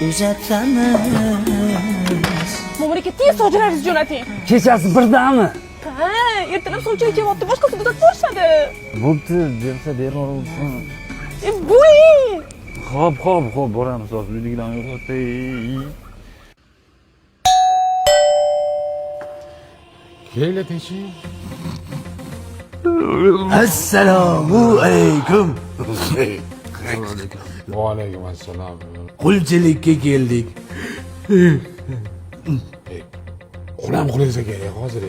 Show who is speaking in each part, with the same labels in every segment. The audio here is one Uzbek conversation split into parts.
Speaker 1: Uzatamiz.
Speaker 2: Mo'minga tez sovchilaringizni jo'nating.
Speaker 3: Kechasi birdami?
Speaker 2: Ha, ertalab sovchilar kelyapti, boshqasi uzatib borishadi.
Speaker 3: Bo'pti, bersa beraversin.
Speaker 2: Bo'ling.
Speaker 3: Xo'p, boramiz hozir uydagilarni yo'qotay.
Speaker 4: Kela techi.
Speaker 5: Assalomu alaykum.
Speaker 4: Va alaykum assalom.
Speaker 5: Qulchilikka keldik.
Speaker 4: Qulam qulaysa kerak hozir.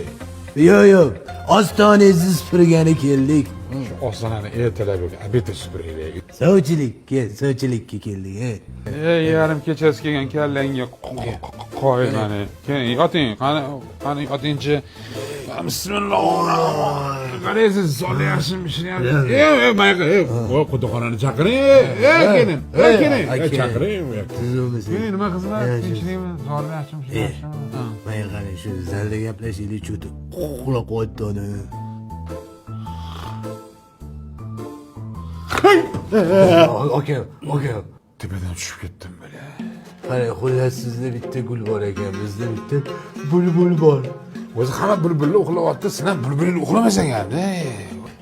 Speaker 5: Yo'q, ostonangizni supurgani keldik.
Speaker 4: Shu ostonani ertalab obedda supuraylik.
Speaker 5: Sovchilikka keldik.
Speaker 4: Yarim kechasi kelgan kallangga qo'ymani. Keyin yoting, qani yotingchi. Bismillah. Qaraysiz, soli yaxshimi ishlayapti. Mayqa, quduqxonani chaqiring. Keling. Chaqiring. Keling, nima qizlar? Tinchlikmi? Soli yaxshimi ishlayapti?
Speaker 5: Mana qarang, shu zalda gaplashaylik, cho'ti quloq qo'yibdi uni. Aka.
Speaker 4: Tepadan tushib ketdim bile.
Speaker 5: Qarang, xullas sizda bitta gul bor ekan, bizda bitta bulbul bor.
Speaker 4: O'zi hamma bulbulni uxlayapti, sen ham bulbulni uxlamasangiz-da.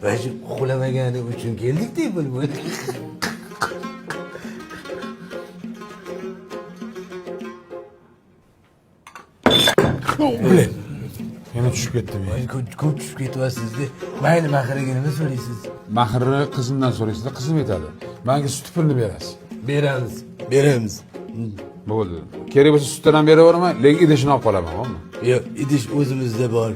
Speaker 5: Va shu uxlamagani uchun keldik-da bulbul.
Speaker 4: Bilen. Yana tushib ketdim.
Speaker 5: Ko'p tushib ketyapsiz-da. Mayli, mahriga nima so'raysiz?
Speaker 4: Mahri qizimdan so'raysizda, qizim aytadi. Menga sut pulni berasiz.
Speaker 5: Beramiz.
Speaker 4: Bo'ldi. Kerak bo'lsa sutdan ham beraverman, lekin idishini olib qolaman, xo'pmi?
Speaker 5: Yo'q, idish o'zimizda bor.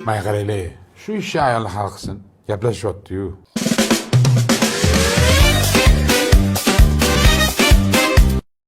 Speaker 4: May qaraylik. Shu ishni ayol hal qilsin. Gaplashyapti-yu.